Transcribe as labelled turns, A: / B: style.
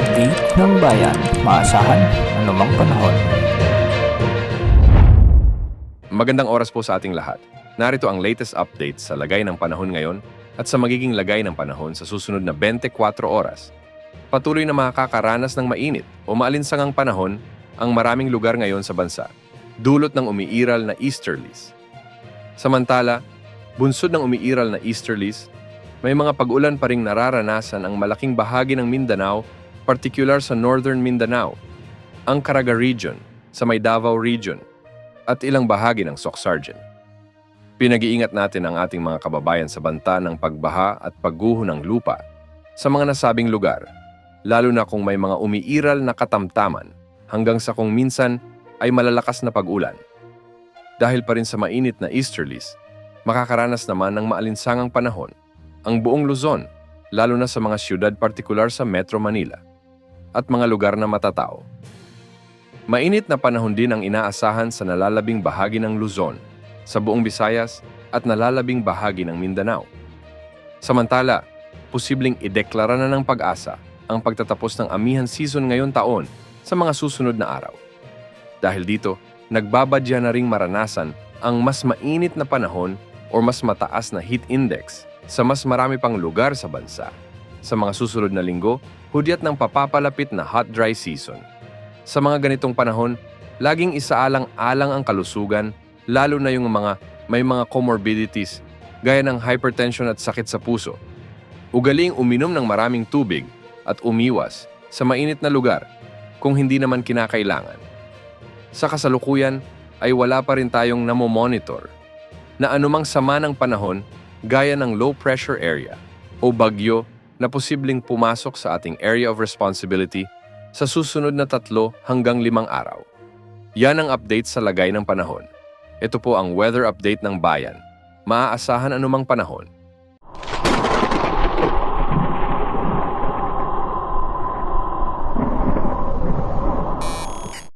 A: update ng bayan. Maasahan anumang panahon.
B: Magandang oras po sa ating lahat. Narito ang latest update sa lagay ng panahon ngayon at sa magiging lagay ng panahon sa susunod na 24 oras. Patuloy na makakaranas ng mainit o maalinsangang panahon ang maraming lugar ngayon sa bansa, dulot ng umiiral na easterlies. Samantala, bunsod ng umiiral na easterlies, may mga pag-ulan pa ring nararanasan ang malaking bahagi ng Mindanao, partikular sa Northern Mindanao, ang Caraga Region, sa may Davao Region, at ilang bahagi ng Soc-Sargen. Pinag-iingat natin ang ating mga kababayan sa banta ng pagbaha at pagguho ng lupa sa mga nasabing lugar, lalo na kung may mga umiiral na katamtaman hanggang sa kung minsan ay malalakas na pag-ulan. Dahil pa rin sa mainit na easterlies, makakaranas naman ng maalinsangang panahon ang buong Luzon, lalo na sa mga siyudad partikular sa Metro Manila at mga lugar na matatao. Mainit na panahon din ang inaasahan sa nalalabing bahagi ng Luzon, sa buong Visayas at nalalabing bahagi ng Mindanao. Samantala, posibleng ideklara na ng Pag-asa ang pagtatapos ng amihan season ngayon taon sa mga susunod na araw. Dahil dito, nagbabadya na ring maranasan ang mas mainit na panahon o mas mataas na heat index sa mas marami pang lugar sa bansa. Sa mga susunod na linggo, hudyat ng papapalapit na hot dry season. Sa mga ganitong panahon, laging isaalang-alang ang kalusugan, lalo na yung may mga comorbidities gaya ng hypertension at sakit sa puso. Ugaling uminom ng maraming tubig at umiwas sa mainit na lugar kung hindi naman kinakailangan. Sa kasalukuyan ay wala pa rin tayong namomonitor na anumang sama ng panahon gaya ng low pressure area o bagyo na posibleng pumasok sa ating area of responsibility sa susunod na 3 hanggang 5 araw. Yan ang update sa lagay ng panahon. Ito po ang weather update ng bayan. Maaasahan anumang panahon.